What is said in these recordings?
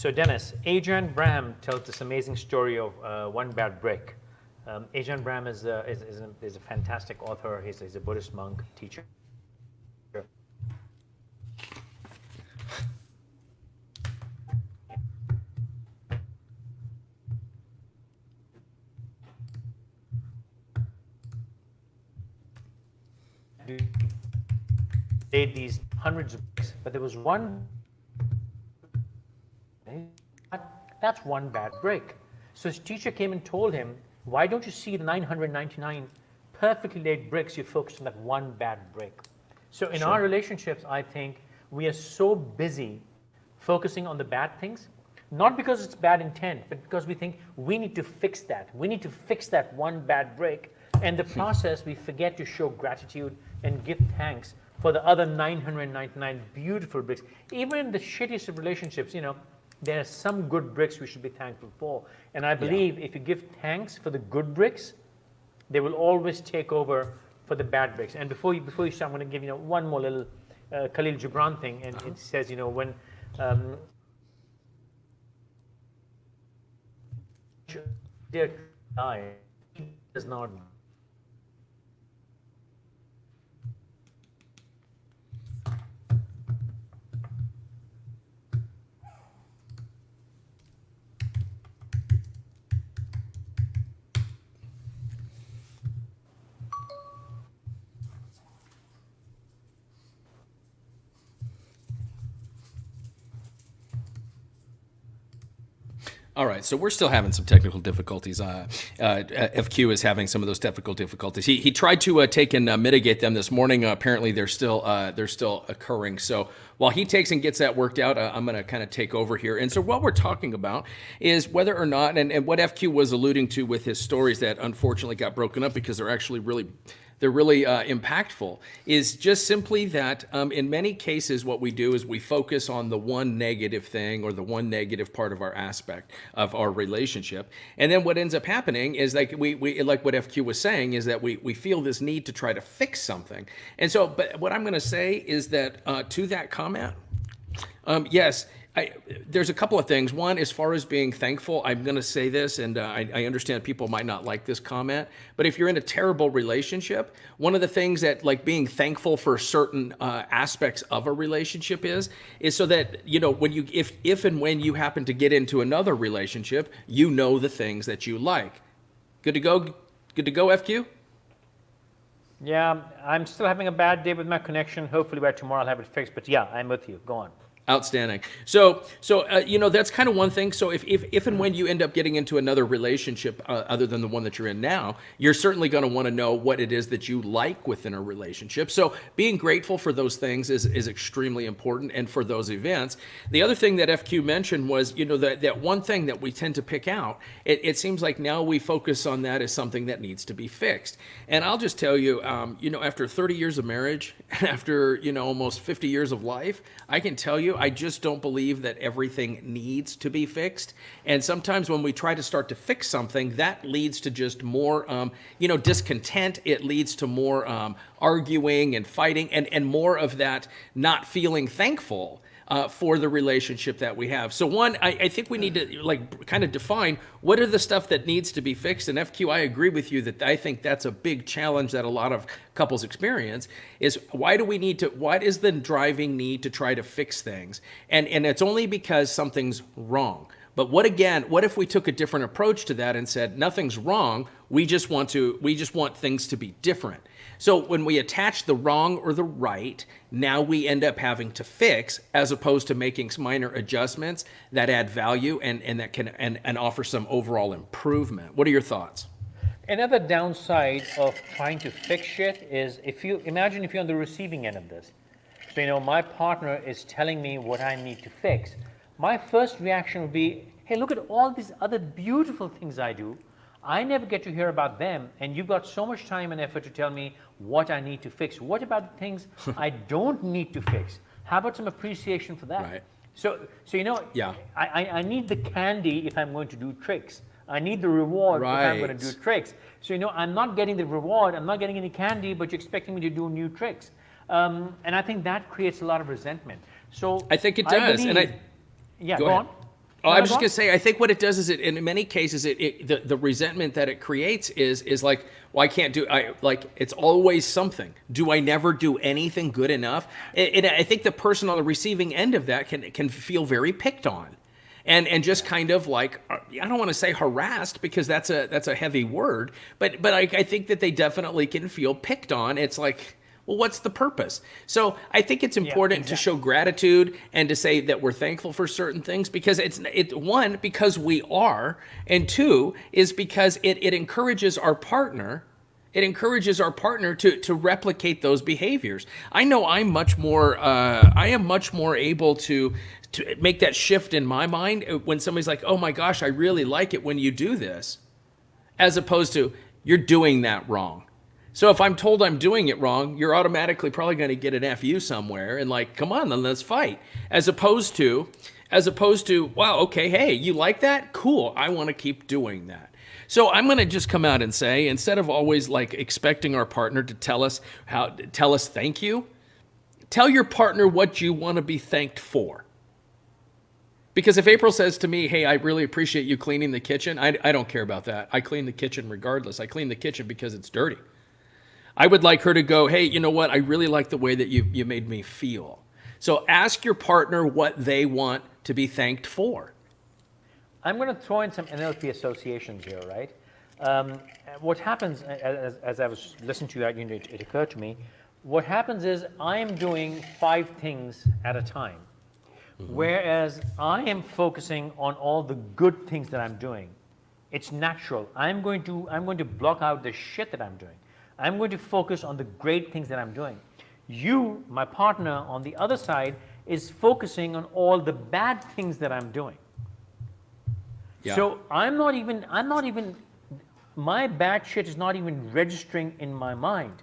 So Dennis, Adrian Braham tells this amazing story of one bad brick. Adrian Braham is a fantastic author. He's a Buddhist monk, teacher. Did these hundreds of bricks, but there was one. That's one bad brick. So his teacher came and told him, why don't you see the 999 perfectly laid bricks? You focus on that one bad brick. So in our relationships, I think we are so busy focusing on the bad things, not because it's bad intent, but because we think we need to fix that. We need to fix that one bad brick. And the process, we forget to show gratitude and give thanks for the other 999 beautiful bricks. Even in the shittiest of relationships, there are some good bricks we should be thankful for. And I believe if you give thanks for the good bricks, they will always take over for the bad bricks. And before you start, I'm going to give one more little Khalil Gibran thing. And it says, when dear die, does not. All right, so we're still having some technical difficulties. FQ is having some of those technical difficulties. He tried to take and mitigate them this morning. Apparently, they're still occurring. So while he takes and gets that worked out, I'm going to kind of take over here. And so what we're talking about is whether or not, and what FQ was alluding to with his stories that unfortunately got broken up because they're actually really impactful, is just simply that in many cases what we do is we focus on the one negative thing or the one negative part of our aspect of our relationship. And then what ends up happening is like we like what FQ was saying is that we feel this need to try to fix something. And so, but what I'm going to say is that to that comment, yes, there's a couple of things. One, as far as being thankful, I'm going to say this, and I understand people might not like this comment, but if you're in a terrible relationship, one of the things that like being thankful for certain aspects of a relationship is so that, when you, if and when you happen to get into another relationship, the things that you like. Good to go, FQ? Yeah, I'm still having a bad day with my connection. Hopefully by tomorrow I'll have it fixed, but yeah, I'm with you. Go on. Outstanding. So that's kind of one thing. So if and when you end up getting into another relationship other than the one that you're in now, you're certainly going to want to know what it is that you like within a relationship. So being grateful for those things is extremely important, and for those events. The other thing that FQ mentioned was, that one thing that we tend to pick out, it seems like now we focus on that as something that needs to be fixed. And I'll just tell you, after 30 years of marriage, after, almost 50 years of life, I can tell you, I just don't believe that everything needs to be fixed. And sometimes when we try to start to fix something, that leads to just more, discontent. It leads to more arguing and fighting, and more of that not feeling thankful for the relationship that we have. So one, I think we need to kind of define what are the stuff that needs to be fixed. And FQ, I agree with you that I think that's a big challenge that a lot of couples experience is what is the driving need to try to fix things? And it's only because something's wrong. But what if we took a different approach to that and said, nothing's wrong, we just want things to be different. So when we attach the wrong or the right, now we end up having to fix, as opposed to making minor adjustments that add value and that can and offer some overall improvement. What are your thoughts? Another downside of trying to fix shit is imagine if you're on the receiving end of this. So my partner is telling me what I need to fix. My first reaction would be, hey, look at all these other beautiful things I do. I never get to hear about them, and you've got so much time and effort to tell me what I need to fix. What about the things I don't need to fix? How about some appreciation for that? Right. So Yeah. I need the candy if I'm going to do tricks. I need the reward if I'm going to do tricks. So I'm not getting the reward, I'm not getting any candy, but you're expecting me to do new tricks. And I think that creates a lot of resentment. So I think it does. Go on. Oh, I was just going to say, I think what it does is in many cases, the resentment that it creates is like, well, I can't do, it's always something. Do I never do anything good enough? And I think the person on the receiving end of that can feel very picked on. And just kind of like, I don't want to say harassed because that's a heavy word, but I think that they definitely can feel picked on. It's like, well, what's the purpose? So I think it's important to show gratitude and to say that we're thankful for certain things because it's one, because we are, and two, is because it encourages our partner. It encourages our partner to replicate those behaviors. I know I am much more able to make that shift in my mind when somebody's like, oh my gosh, I really like it when you do this, as opposed to, you're doing that wrong. So if I'm told I'm doing it wrong, you're automatically probably going to get an FU somewhere and like, come on, then let's fight. As opposed to, wow, okay, hey, you like that? Cool, I want to keep doing that. So I'm going to just come out and say, instead of always like expecting our partner to tell us thank you, tell your partner what you want to be thanked for. Because if April says to me, hey, I really appreciate you cleaning the kitchen, I don't care about that. I clean the kitchen regardless. I clean the kitchen because it's dirty. I would like her to go, hey, you know what? I really like the way that you made me feel. So ask your partner what they want to be thanked for. I'm going to throw in some NLP associations here, right? What happens, as I was listening to that, it occurred to me, what happens is I am doing 5 things at a time, whereas I am focusing on all the good things that I'm doing. It's natural. I'm going to block out the shit that I'm doing. I'm going to focus on the great things that I'm doing. You, my partner, on the other side, is focusing on all the bad things that I'm doing. Yeah. So I'm not even, my bad shit is not even registering in my mind.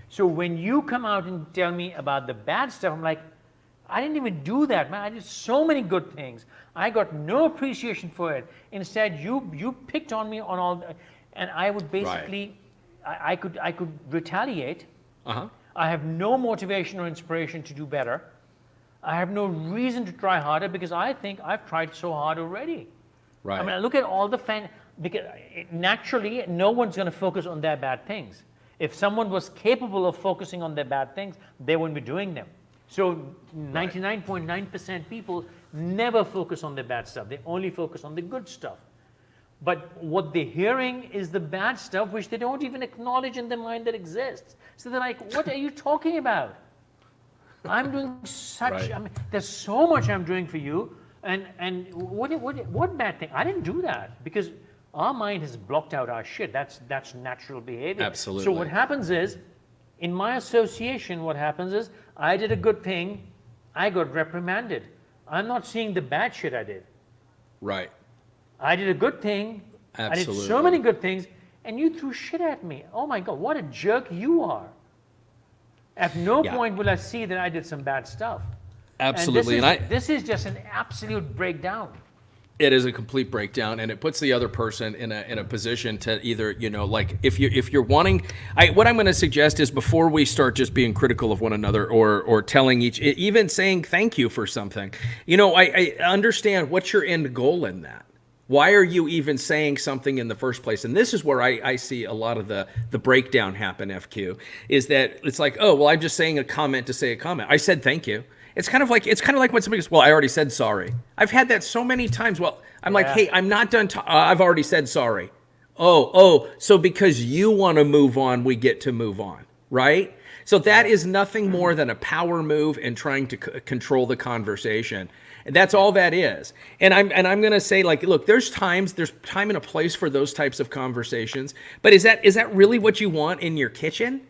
So when you come out and tell me about the bad stuff, I'm like, I didn't even do that, man. I did so many good things. I got no appreciation for it. Instead, you picked on me on all, and I would basically, right. I could retaliate. Uh-huh. I have no motivation or inspiration to do better. I have no reason to try harder because I think I've tried so hard already. Right. I mean, look at all the because naturally, no one's going to focus on their bad things. If someone was capable of focusing on their bad things, they wouldn't be doing them. So 99.9% people never focus on the bad stuff. They only focus on the good stuff. But what they're hearing is the bad stuff, which they don't even acknowledge in their mind that exists. So they're like, what are you talking about? I'm doing such, right. I mean, there's so much I'm doing for you. And what bad thing? I didn't do that because our mind has blocked out our shit. That's natural behavior. Absolutely. So what happens is, in my association, what happens is, I did a good thing, I got reprimanded. I'm not seeing the bad shit I did. Right. I did a good thing. Absolutely. I did so many good things, and you threw shit at me. Oh my God, what a jerk you are. At no point will I see that I did some bad stuff. Absolutely. And this is just an absolute breakdown. It is a complete breakdown, and it puts the other person in a position to either, like if you're wanting, what I'm going to suggest is before we start just being critical of one another or telling even saying thank you for something, I understand what's your end goal in that. Why are you even saying something in the first place? And this is where I see a lot of the breakdown happen, FQ, is that it's like, oh, well, I'm just saying a comment to say a comment. I said thank you. It's kind of like when somebody goes, well, I already said sorry. I've had that so many times. Well, I'm like, hey, I'm not done. I've already said sorry. Oh, so because you want to move on, we get to move on, right? So that is nothing more than a power move and trying to control the conversation. And that's all that is. And I'm going to say, like, look, there's time and a place for those types of conversations. But is that really what you want in your kitchen?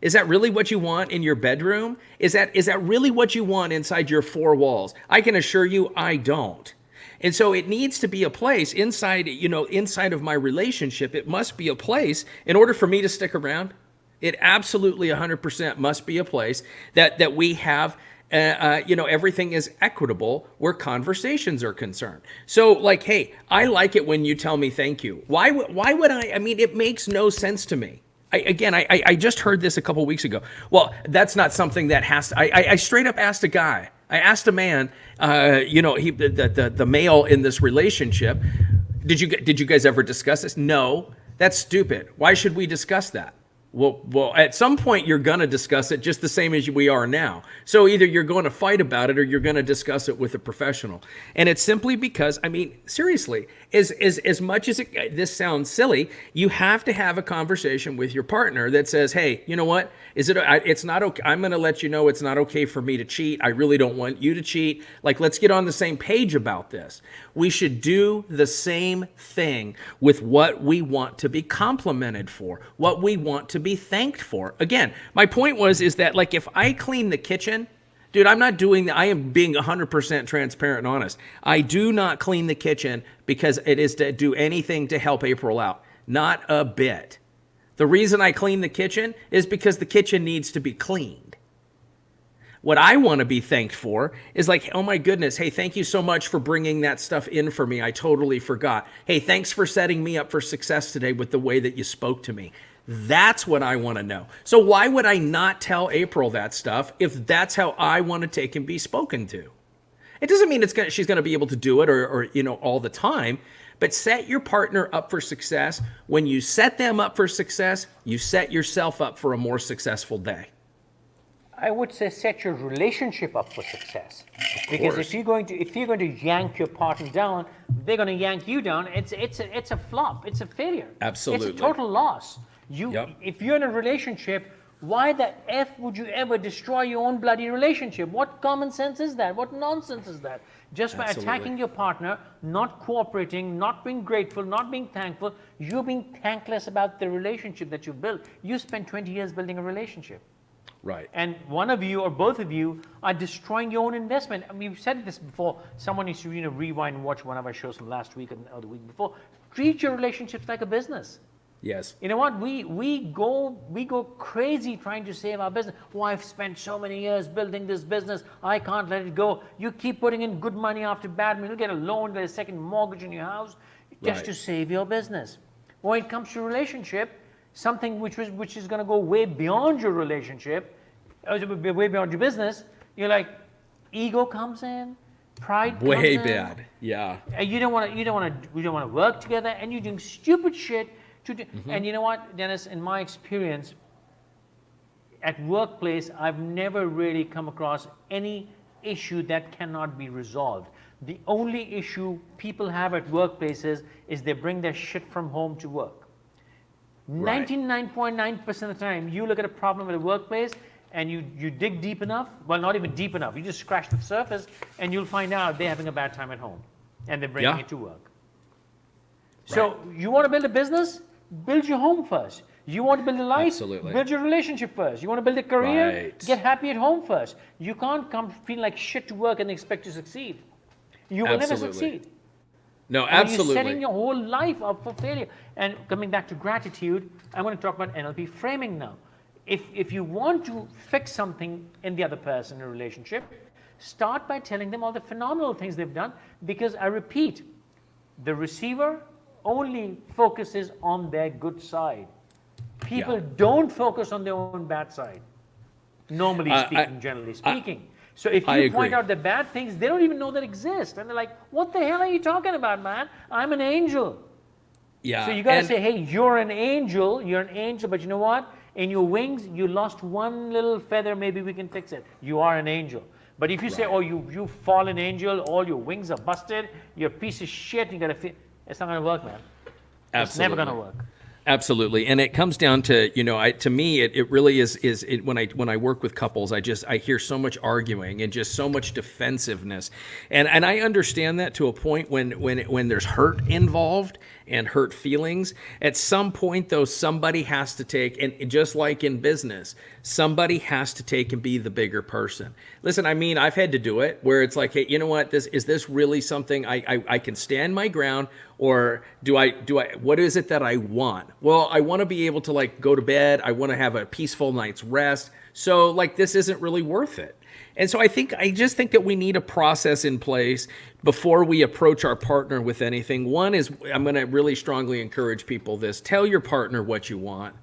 Is that really what you want in your bedroom? Is that really what you want inside your 4 walls? I can assure you I don't. And so it needs to be a place inside of my relationship. It must be a place in order for me to stick around. It absolutely 100% must be a place that we have, everything is equitable where conversations are concerned. So like, hey, I like it when you tell me thank you. Why would I? I mean, it makes no sense to me. I just heard this a couple weeks ago. Well, that's not something that has to, I straight up asked a guy. I asked a man, the male in this relationship, did you guys ever discuss this? No, that's stupid. Why should we discuss that? Well, at some point you're going to discuss it just the same as we are now. So either you're going to fight about it or you're going to discuss it with a professional. And it's simply because, I mean, seriously, as much as this sounds silly, you have to have a conversation with your partner that says, hey, you know what? It's not okay. I'm going to let you know it's not okay for me to cheat. I really don't want you to cheat. Like, let's get on the same page about this. We should do the same thing with what we want to be complimented for, what we want to be thanked for. Again, my point is that, like, if I clean the kitchen, dude, I'm not doing that. I am being 100% transparent and honest. I do not clean the kitchen because it is to do anything to help April out. Not a bit. The reason I clean the kitchen is because the kitchen needs to be cleaned. What I want to be thanked for is like, oh my goodness, hey, thank you so much for bringing that stuff in for me. I totally forgot. Hey, thanks for setting me up for success today with the way that you spoke to me. That's what I want to know. So why would I not tell April that stuff if that's how I want to take and be spoken to? It doesn't mean she's going to be able to do it or all the time, but set your partner up for success. When you set them up for success, you set yourself up for a more successful day. I would say set your relationship up for success. Because if you're going to yank your partner down, they're going to yank you down. It's a flop. It's a failure. Absolutely. It's a total loss. If you're in a relationship, why the F would you ever destroy your own bloody relationship? What common sense is that? What nonsense is that? Just by attacking your partner, not cooperating, not being grateful, not being thankful, you're being thankless about the relationship that you've built. You spent 20 years building a relationship. Right. And one of you or both of you are destroying your own investment. I mean, we've said this before. Someone needs to rewind and watch one of our shows from last week or the week before. Treat your relationships like a business. Yes. You know what? We go crazy trying to save our business. Oh, I've spent so many years building this business. I can't let it go. You keep putting in good money after bad money. You'll get a loan, get a second mortgage on your house just to save your business. When it comes to relationship, something which is going to go way beyond your relationship, way beyond your business, you're like, ego comes in, pride comes in. Way bad. Yeah. And you don't want to work together, and you're doing stupid shit. And you know what, Dennis, in my experience, at workplace, I've never really come across any issue that cannot be resolved. The only issue people have at workplaces is they bring their shit from home to work. 99.9% of the time, you look at a problem at a workplace and you dig deep enough, well, not even deep enough, you just scratch the surface and you'll find out they're having a bad time at home and they're bringing it to work. So you want to build a business? Build your home first. You want to build a life? Absolutely. Build your relationship first. You want to build a career? Get happy at home first. You can't come feel like shit to work and expect to succeed. You will never succeed. No, absolutely. You're setting your whole life up for failure. And coming back to gratitude, I'm going to talk about NLP framing now. If you want to fix something in the other person in a relationship, start by telling them all the phenomenal things they've done, because I repeat, the receiver only focuses on their good side. People don't focus on their own bad side, normally speaking, generally speaking. So if you point out the bad things, they don't even know that exist. And they're like, what the hell are you talking about, man? I'm an angel. Yeah. So you got to say, hey, you're an angel, but you know what? In your wings, you lost one little feather, maybe we can fix it. You are an angel. But if you say, oh, you fallen angel, all your wings are busted, you're a piece of shit, you got to it's not going to work, man. Absolutely. It's never going to work. Absolutely. And it comes down to, to me, it really is when I work with couples, I hear so much arguing and just so much defensiveness. And I understand that to a point when there's hurt involved and hurt feelings. At some point, though, somebody has to take, and just like in business, somebody has to take and be the bigger person. Listen, I mean, I've had to do it where it's like, hey, you know what? Is this really something I can stand my ground, or do I what is it that I want? Well, I want to be able to go to bed. I want to have a peaceful night's rest. So this isn't really worth it. And so I just think that we need a process in place before we approach our partner with anything. One is, I'm going to really strongly encourage people this: tell your partner what you want.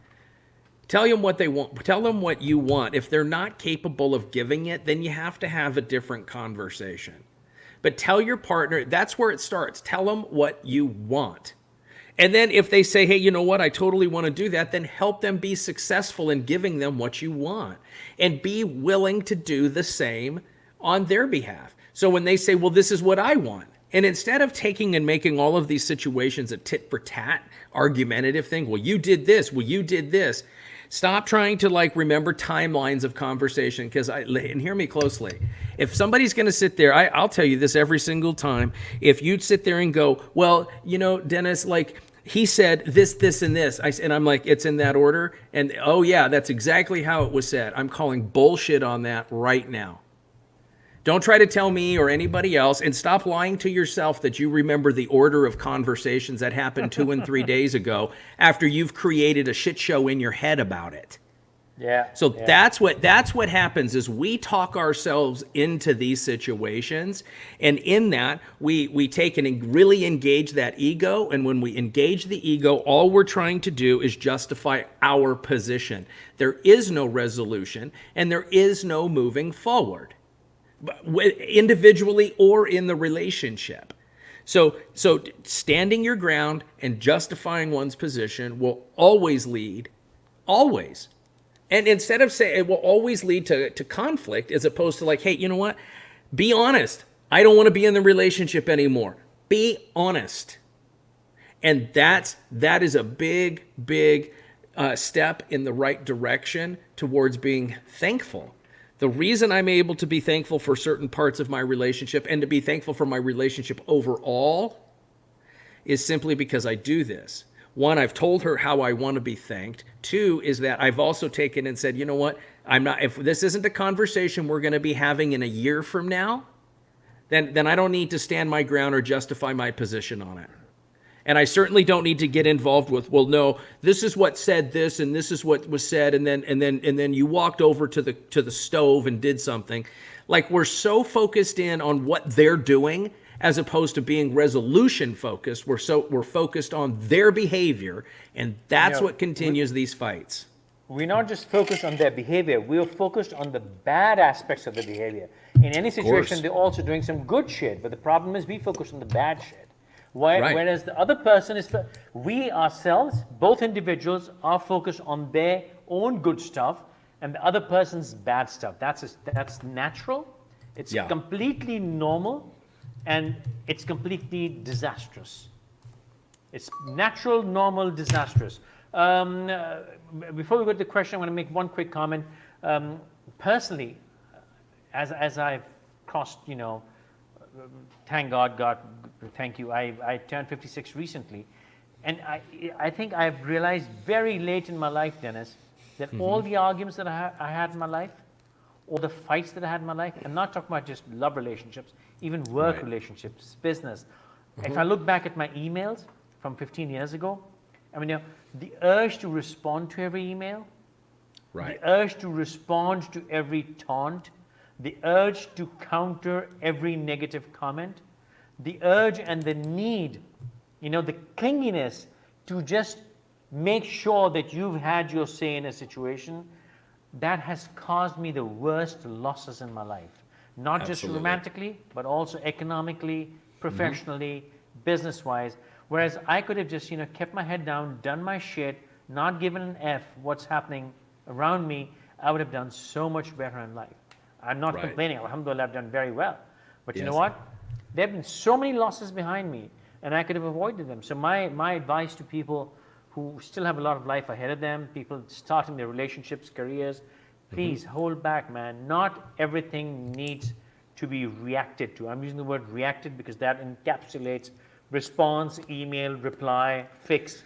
Tell them what they want. Tell them what you want. If they're not capable of giving it, then you have to have a different conversation. But tell your partner, that's where it starts. Tell them what you want. And then if they say, hey, you know what, I totally want to do that, then help them be successful in giving them what you want. And be willing to do the same on their behalf. So when they say, well, this is what I want, and instead of taking and making all of these situations a tit for tat, argumentative thing, well, you did this, well, you did this, stop trying to remember timelines of conversation, and hear me closely. If somebody's going to sit there, I'll tell you this every single time. If you'd sit there and go, well, Dennis, he said this, and this, and I'm like, it's in that order. And oh yeah, that's exactly how it was said. I'm calling bullshit on that right now. Don't try to tell me or anybody else, and stop lying to yourself that you remember the order of conversations that happened 2 and 3 days ago after you've created a shit show in your head about it. Yeah. So that's what happens is we talk ourselves into these situations, and in that we take and really engage that ego, and when we engage the ego, all we're trying to do is justify our position. There is no resolution and there is no moving forward, individually or in the relationship. So standing your ground and justifying one's position will always lead, always. And instead of saying it will always lead to conflict, as opposed to hey, you know what? Be honest. I don't want to be in the relationship anymore. Be honest. And that is a big step in the right direction towards being thankful. The reason I'm able to be thankful for certain parts of my relationship and to be thankful for my relationship overall is simply because I do this. One, I've told her how I want to be thanked. Two is that I've also taken and said, you know what? If this isn't a conversation we're going to be having in a year from now, then I don't need to stand my ground or justify my position on it. And I certainly don't need to get involved with, well, no, this is what said this, and this is what was said, and then you walked over to the stove and did something. We're so focused in on what they're doing, as opposed to being resolution focused. We're focused on their behavior, and that's what continues these fights. We're not just focused on their behavior, we're focused on the bad aspects of the behavior. In any situation, they're also doing some good shit, but the problem is we focus on the bad shit. Right. Whereas the other person we ourselves, both individuals, are focused on their own good stuff and the other person's bad stuff. That's natural, it's completely normal, and it's completely disastrous. It's natural, normal, disastrous. Before we go to the question, I want to make one quick comment. Personally, as I've crossed, thank God, thank you. I turned 56 recently, and I think I've realized very late in my life, Dennis, that all the arguments that I had in my life, all the fights that I had in my life, I'm not talking about just love relationships, even work relationships, business. If I look back at my emails from 15 years ago, the urge to respond to every email, the urge to respond to every taunt, the urge to counter every negative comment, the urge and the need, the clinginess to just make sure that you've had your say in a situation, that has caused me the worst losses in my life. Not just romantically, but also economically, professionally, business-wise. Whereas I could have just, kept my head down, done my shit, not given an F what's happening around me, I would have done so much better in life. I'm not complaining. Alhamdulillah, I've done very well. But you know what? There have been so many losses behind me, and I could have avoided them. So my advice to people who still have a lot of life ahead of them, people starting their relationships, careers, please hold back, man. Not everything needs to be reacted to. I'm using the word reacted because that encapsulates response, email, reply, fix.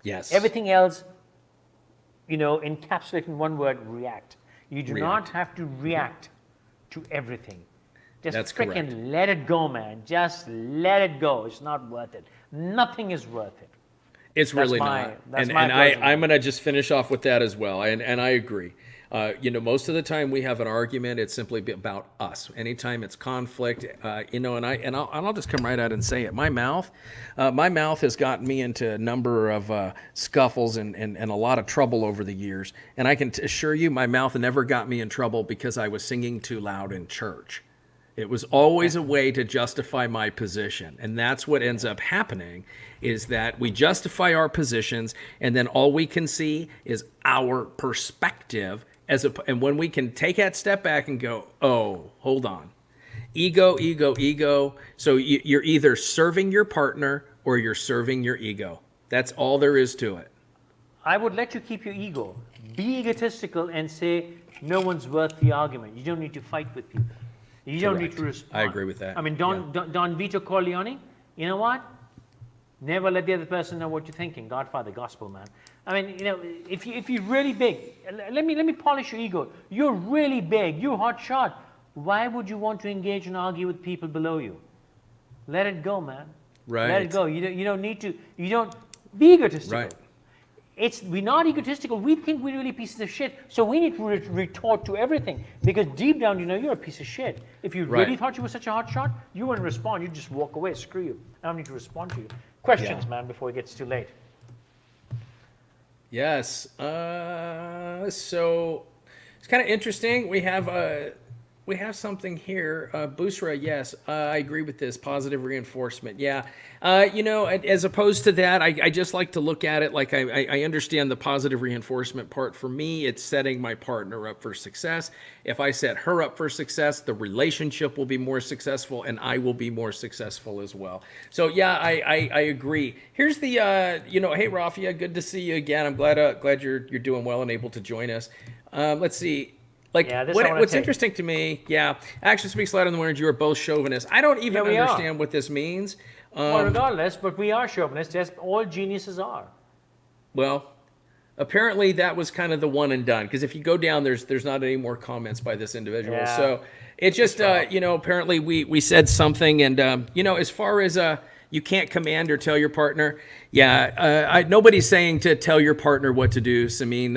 Yes. Everything else, encapsulate in one word, react. You do not have to react to everything. Just freaking let it go, man. Just let it go. It's not worth it. Nothing is worth it. It's really not. And I'm going to just finish off with that as well. And I agree. Most of the time we have an argument, it's simply about us. Anytime it's conflict, and I'll just come right out and say it. My mouth has gotten me into a number of scuffles and a lot of trouble over the years. And I can assure you, my mouth never got me in trouble because I was singing too loud in church. It was always a way to justify my position. And that's what ends up happening, is that we justify our positions, and then all we can see is our perspective. And when we can take that step back and go, oh, hold on. Ego, ego, ego. So you're either serving your partner or you're serving your ego. That's all there is to it. I would let you keep your ego. Be egotistical and say, no one's worth the argument. You don't need to fight with people. You don't need to respond. I agree with that. I mean, Don Vito Corleone, you know what? Never let the other person know what you're thinking. Godfather, gospel, man. I mean, if you're really big, let me polish your ego. You're really big. You're hot shot. Why would you want to engage and argue with people below you? Let it go, man. Right. Let it go. You don't need to. You don't be egotistical. Right. We're not egotistical. We think we're really pieces of shit. So we need to retort to everything, because deep down, you're a piece of shit. If you really thought you were such a hot shot, you wouldn't respond. You'd just walk away. Screw you. I don't need to respond to you. Questions, man, before it gets too late. Yes. So it's kind of interesting. We have something here. Busra, yes, I agree with this. Positive reinforcement. Yeah. As opposed to that, I just like to look at it like I understand the positive reinforcement part. For me, it's setting my partner up for success. If I set her up for success, the relationship will be more successful and I will be more successful as well. So yeah, I agree. Here's the, hey, Rafia, good to see you again. I'm glad you're doing well and able to join us. Let's see. What's interesting to me, action speaks louder than words. You are both chauvinists. I don't even understand what this means. Well, regardless, but we are chauvinists. Yes, all geniuses are. Well, apparently that was kind of the one and done. Because if you go down, there's not any more comments by this individual. Yeah. So it's just, apparently we said something. And, as far as you can't command or tell your partner. Nobody's saying to tell your partner what to do. Samin,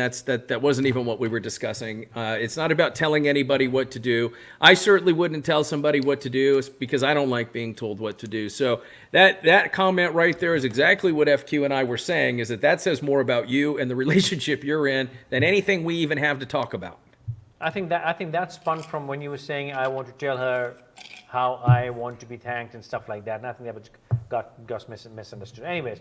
that wasn't even what we were discussing. It's not about telling anybody what to do. I certainly wouldn't tell somebody what to do because I don't like being told what to do. So that comment right there is exactly what FQ and I were saying, is that says more about you and the relationship you're in than anything we even have to talk about. I think that spun from when you were saying I want to tell her how I want to be thanked and stuff like that. And I think that got misunderstood. Anyways,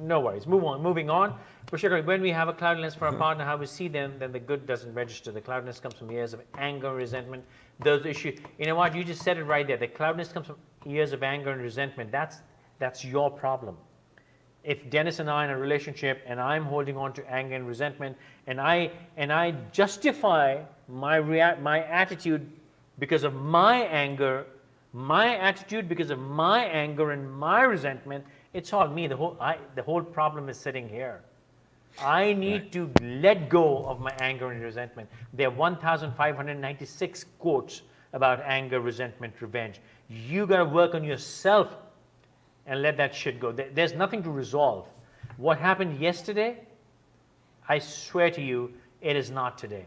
no worries. Moving on. When we have a cloudiness for a partner, how we see them, then the good doesn't register. The cloudiness comes from years of anger, resentment, those issues. You know what? You just said it right there. The cloudiness comes from years of anger and resentment. That's your problem. If Dennis and I are in a relationship and I'm holding on to anger and resentment, and I justify my attitude because of my anger, because of my anger and my resentment, it's all me. The whole problem is sitting here. I need to let go of my anger and resentment. There are 1,596 quotes about anger, resentment, revenge. You got to work on yourself and let that shit go. There's nothing to resolve. What happened yesterday, I swear to you, it is not today.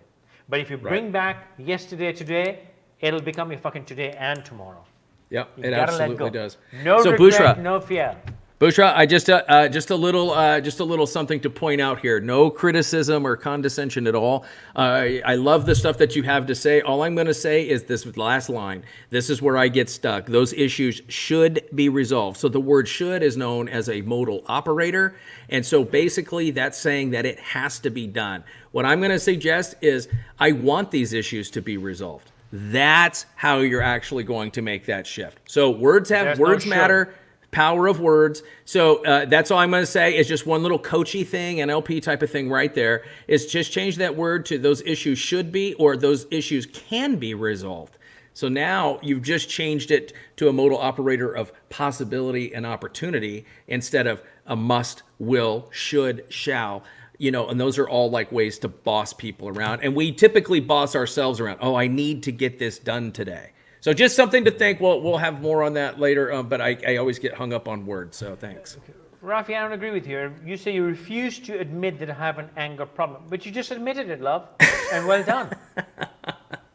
But if you bring back yesterday, today, it'll become your fucking today and tomorrow. Yeah, it absolutely does. No so regret, Bushra, no fear. Bushra, I just a little something to point out here. No criticism or condescension at all. I love the stuff that you have to say. All I'm going to say is this last line. This is where I get stuck. Those issues should be resolved. So the word "should" is known as a modal operator, and so basically that's saying that it has to be done. What I'm going to suggest is I want these issues to be resolved. That's how you're actually going to make that shift. So words matter. Power of words. So that's all I'm going to say is just one little coachy thing, NLP type of thing right there, is just change that word to those issues should be, or those issues can be resolved. So now you've just changed it to a modal operator of possibility and opportunity instead of a must, will, should, shall. And those are all like ways to boss people around. And we typically boss ourselves around. Oh, I need to get this done today. So just something to think. We'll have more on that later, but I always get hung up on words, so thanks. Rafi, I don't agree with you. You say you refuse to admit that I have an anger problem, but you just admitted it, love, and well done.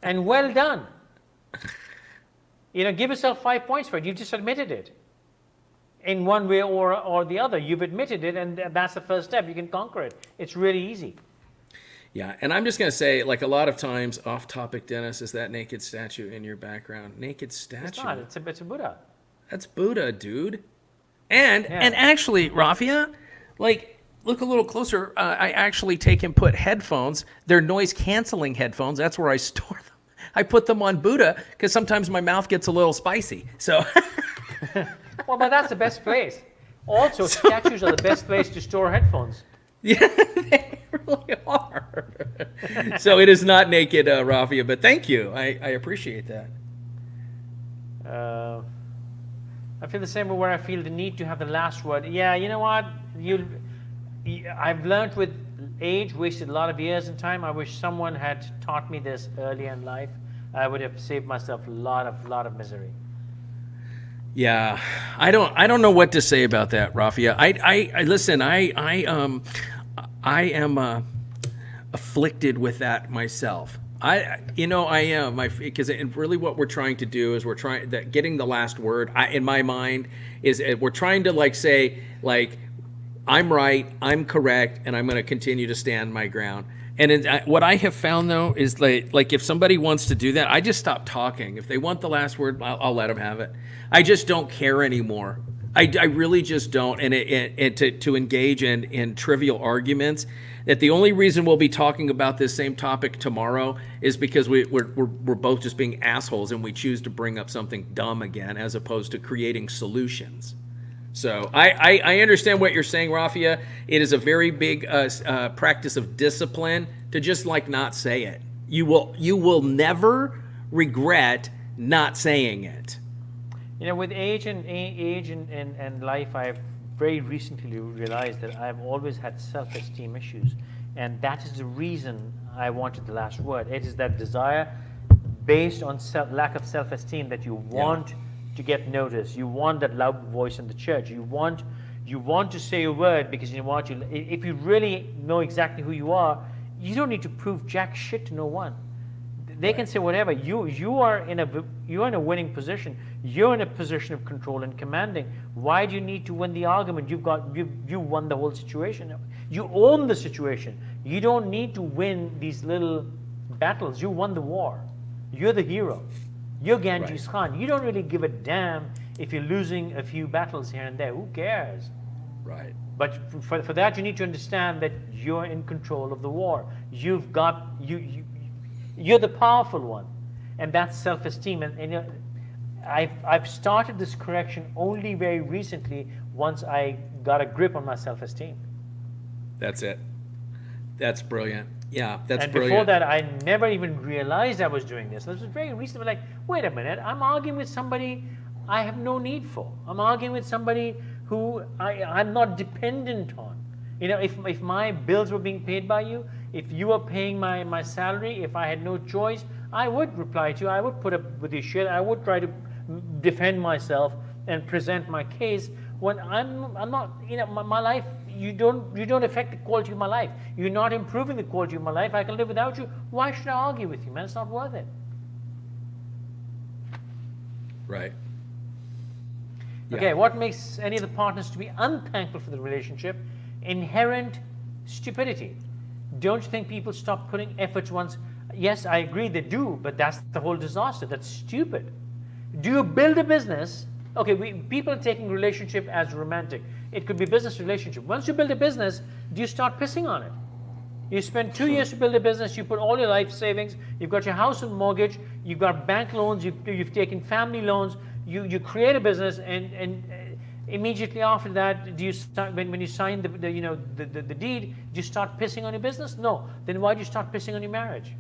And well done. Give yourself 5 points for it. You just admitted it. In one way or the other, you've admitted it, and that's the first step. You can conquer it. It's really easy. Yeah, and I'm just going to say, like a lot of times, off topic, Dennis, is that naked statue in your background. Naked statue. It's not. It's a Buddha. That's Buddha, dude. And actually, Rafia, like, look a little closer. I actually take and put headphones. They're noise-canceling headphones. That's where I store them. I put them on Buddha because sometimes my mouth gets a little spicy. So. Well, but that's the best place. Also, statues are the best place to store headphones. Yeah, they really are. So it is not naked, Rafia, but thank you. I appreciate that. I feel the same way where I feel the need to have the last word. Yeah, you know what? I've learned with age, wasted a lot of years and time. I wish someone had taught me this early in life. I would have saved myself a lot of misery. Yeah, I don't know what to say about that, Rafia. I listen. I am afflicted with that myself. I am. Because really what we're trying to do is getting the last word. In my mind is we're trying to say I'm right, I'm correct, and I'm going to continue to stand my ground. And what I have found though is like if somebody wants to do that, I just stop talking. If they want the last word, I'll let them have it. I just don't care anymore. I really just don't. And to engage in trivial arguments, that the only reason we'll be talking about this same topic tomorrow is because we're both just being assholes and we choose to bring up something dumb again as opposed to creating solutions. So I understand what you're saying, Rafia. It is a very big practice of discipline to just not say it. You will never regret not saying it. With age and life, I've very recently realized that I've always had self-esteem issues, and that is the reason I wanted the last word. It is that desire based on lack of self-esteem that you want to get noticed. You want that loud voice in the church. You want to say a word because if you really know exactly who you are, you don't need to prove jack shit to no one. They can say whatever. You are in a winning position. You're in a position of control and commanding. Why do you need to win the argument? You won the whole situation. You own the situation. You don't need to win these little battles. You won the war. You're the hero. You're Genghis Khan. You don't really give a damn if you're losing a few battles here and there. Who cares? Right. But for that, you need to understand that you're in control of the war. You're the powerful one, and that's self-esteem. And I've started this correction only very recently. Once I got a grip on my self-esteem. That's it. That's brilliant. Yeah, that's and brilliant. Before that, I never even realized I was doing this. This was very recent. Like, wait a minute, I'm arguing with somebody I have no need for. I'm arguing with somebody who I'm not dependent on. If my bills were being paid by you, if you were paying my salary, if I had no choice, I would reply to you. I would put up with your shit. I would try to defend myself and present my case. When I'm not, my life, you don't affect the quality of my life. You're not improving the quality of my life. I can live without you. Why should I argue with you, man? It's not worth it. Right. Okay, what makes any of the partners to be unthankful for the relationship? Inherent stupidity. Don't you think people stop putting efforts once? Yes, I agree they do, but that's the whole disaster. That's stupid. Do you build a business? Okay, people are taking relationship as romantic. It could be business relationship. Once you build a business, do you start pissing on it? You spend 2 years to build a business, you put all your life savings, you've got your house and mortgage, you've got bank loans, you've taken family loans, you create a business, and immediately after that, do you start, when you sign the deed, do you start pissing on your business? No. Then why do you start pissing on your marriage?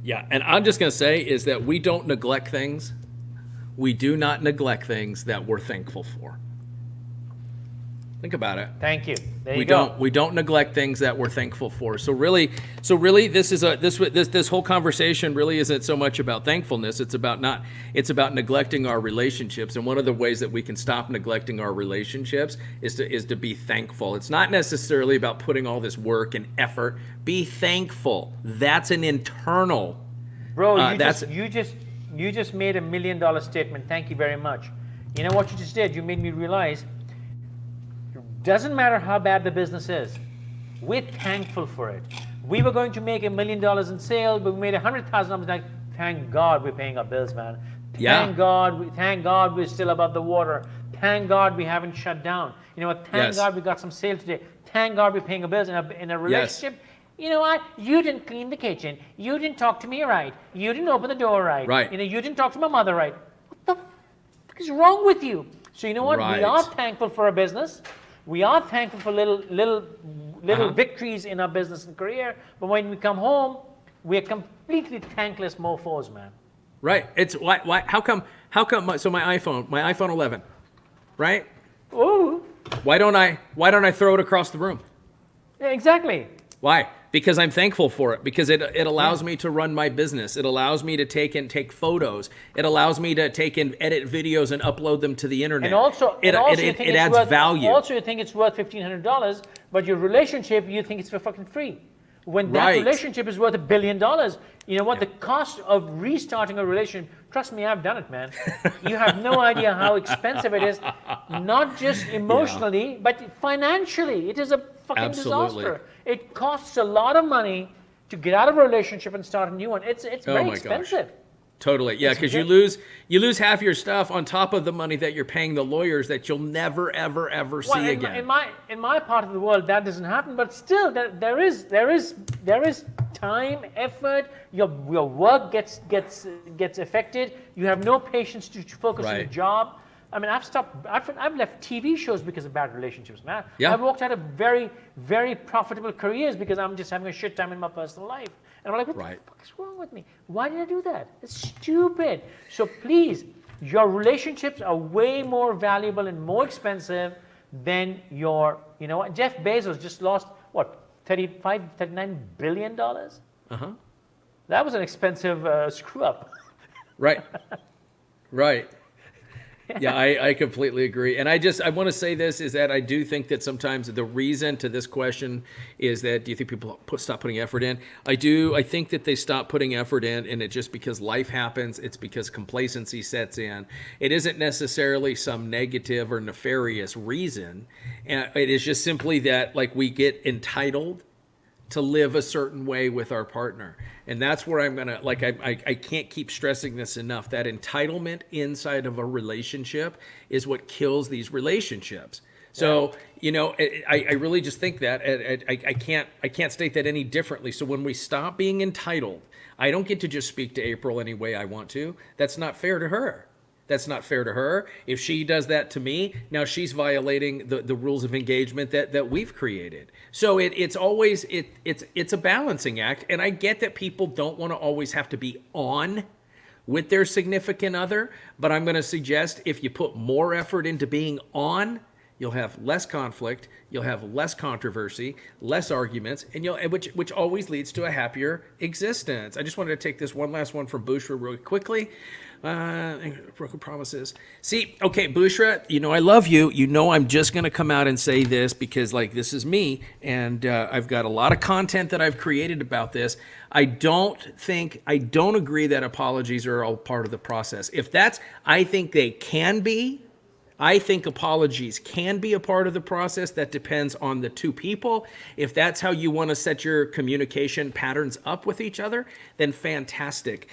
Yeah, and I'm just going to say is that we don't neglect things. We do not neglect things that we're thankful for. Think about it. Thank you. There you go. We don't neglect things that we're thankful for. So really, this whole conversation really isn't so much about thankfulness. It's about neglecting our relationships. And one of the ways that we can stop neglecting our relationships is to be thankful. It's not necessarily about putting all this work and effort. Be thankful. That's an internal. Bro, you just made $1 million statement. Thank you very much. You know what you just did? You made me realize. Doesn't matter how bad the business is, we're thankful for it. We were going to make $1 million in sales, but we made $100,000. Like, thank God we're paying our bills, man. Thank God we're still above the water. Thank God we haven't shut down. You know what? Thank God we got some sales today. Thank God we're paying our bills in a relationship. Yes. You know what? You didn't clean the kitchen. You didn't talk to me right. You didn't open the door right. Right. You know, you didn't talk to my mother right. What the fuck is wrong with you? So you know what? Right. We are thankful for our business. We are thankful for little victories in our business and career, but when we come home, we're completely thankless mofos, man. Right. It's why? How come? So my iPhone 11, right? Ooh. Why don't I throw it across the room? Yeah, exactly. Why? Because I'm thankful for it. Because it allows me to run my business. It allows me to take photos. It allows me to take and edit videos and upload them to the internet. And also, it adds value. Also, you think it's worth $1,500, but your relationship, you think it's for fucking free. When that relationship is worth $1 billion, you know what? The cost of restarting a relationship, trust me, I've done it, man. You have no idea how expensive it is, not just emotionally, but financially. It is a fucking disaster. It costs a lot of money to get out of a relationship and start a new one. It's very expensive. Gosh. Totally, yeah, because you lose half your stuff on top of the money that you're paying the lawyers that you'll never ever see again. In my part of the world, that doesn't happen, but still, there is time, effort. Your work gets affected. You have no patience to focus on your job. I mean, I've left TV shows because of bad relationships, man. Yeah. I've walked out of very, very profitable careers because I'm just having a shit time in my personal life. And I'm like, what the fuck is wrong with me? Why did I do that? It's stupid. So please, your relationships are way more valuable and more expensive than your, you know what? Jeff Bezos just lost, what, $39 billion? Uh-huh. That was an expensive screw up. Right. Right. Yeah, I completely agree. And I want to say this, is that I do think that sometimes the reason to this question is that, do you think people stop putting effort in? I think that they stop putting effort in, and it's just because life happens. It's because complacency sets in. It isn't necessarily some negative or nefarious reason. And it is just simply that, like, we get entitled to live a certain way with our partner. And that's where I'm gonna, like, I can't keep stressing this enough. That entitlement inside of a relationship is what kills these relationships. So, you know, I really just think that I can't state that any differently. So when we stop being entitled, I don't get to just speak to April any way I want to. That's not fair to her. That's not fair to her. If she does that to me, now she's violating the rules of engagement that we've created. So it's always a balancing act. And I get that people don't want to always have to be on with their significant other, but I'm going to suggest if you put more effort into being on, you'll have less conflict, you'll have less controversy, less arguments, and which always leads to a happier existence. I just wanted to take this one last one from Bushra really quickly. Broken promises. See, okay, Bushra, you know I love you. You know I'm just going to come out and say this because, like, this is me, and I've got a lot of content that I've created about this. I don't agree that apologies are all part of the process. I think they can be. I think apologies can be a part of the process. That depends on the two people. If that's how you want to set your communication patterns up with each other, then fantastic.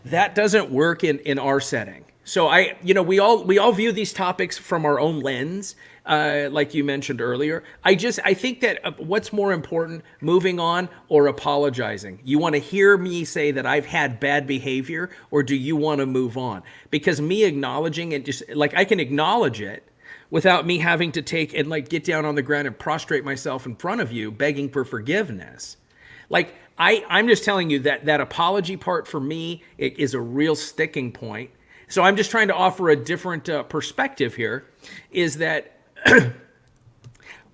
That doesn't work in our setting. So we all view these topics from our own lens, like you mentioned earlier. I think that what's more important, moving on or apologizing? You want to hear me say that I've had bad behavior, or do you want to move on? Because me acknowledging it, just like I can acknowledge it without me having to take and like get down on the ground and prostrate myself in front of you, begging for forgiveness. Like I'm just telling you that apology part for me, it is a real sticking point. So I'm just trying to offer a different perspective here, is that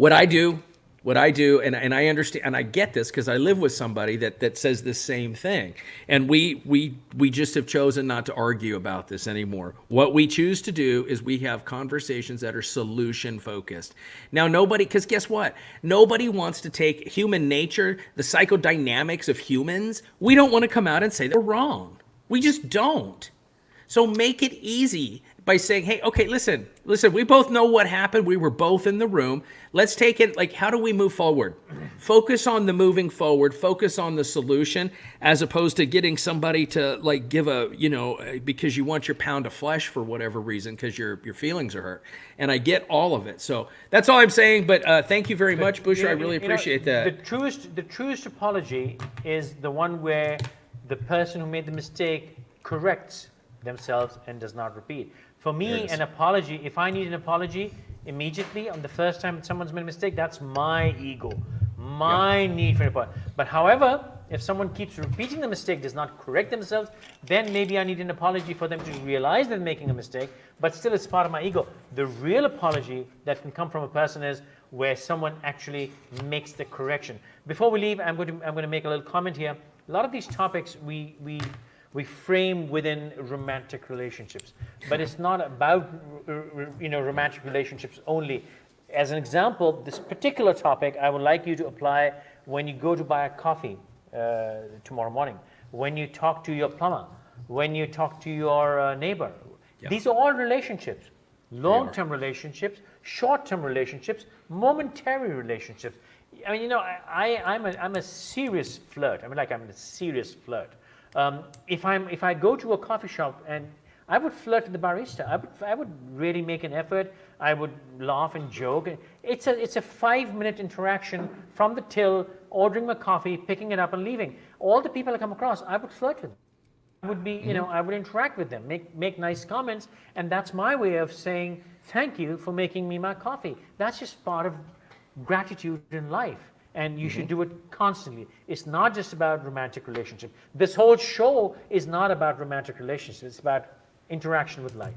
what I do, and I understand, and I get this because I live with somebody that says the same thing. And we just have chosen not to argue about this anymore. What we choose to do is we have conversations that are solution focused. Now, because guess what? Nobody wants to take human nature, the psychodynamics of humans. We don't want to come out and say they're wrong. We just don't. So make it easy by saying, hey, okay, listen, we both know what happened. We were both in the room. Let's take it, like, how do we move forward? Focus on the moving forward, focus on the solution, as opposed to getting somebody to, like, give because you want your pound of flesh for whatever reason, because your feelings are hurt. And I get all of it. So that's all I'm saying, but thank you very much, Busher. I really appreciate that. The truest apology is the one where the person who made the mistake corrects themselves and does not repeat. For me, an apology, if I need an apology immediately on the first time someone's made a mistake, that's my ego, my need for an apology. But however, if someone keeps repeating the mistake, does not correct themselves, then maybe I need an apology for them to realize they're making a mistake, but still it's part of my ego. The real apology that can come from a person is where someone actually makes the correction. Before we leave, I'm going to make a little comment here. A lot of these topics we frame within romantic relationships, but it's not about romantic relationships only. As an example, this particular topic I would like you to apply when you go to buy a coffee tomorrow morning, when you talk to your plumber, when you talk to your neighbor. Yeah. These are all relationships, long-term relationships, short-term relationships, momentary relationships. I mean, I'm a serious flirt. I'm a serious flirt. If I go to a coffee shop and I would flirt with the barista, I would really make an effort. I would laugh and joke. It's a 5-minute interaction from the till, ordering my coffee, picking it up, and leaving. All the people I come across, I would flirt with them. I would be, I would interact with them, make nice comments, and that's my way of saying thank you for making me my coffee. That's just part of gratitude in life. And you should do it constantly. It's not just about romantic relationships. This whole show is not about romantic relationships. It's about interaction with life.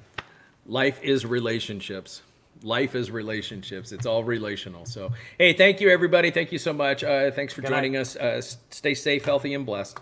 Life is relationships. Life is relationships. It's all relational. So, hey, thank you, everybody. Thank you so much. Thanks for joining us. Stay safe, healthy, and blessed.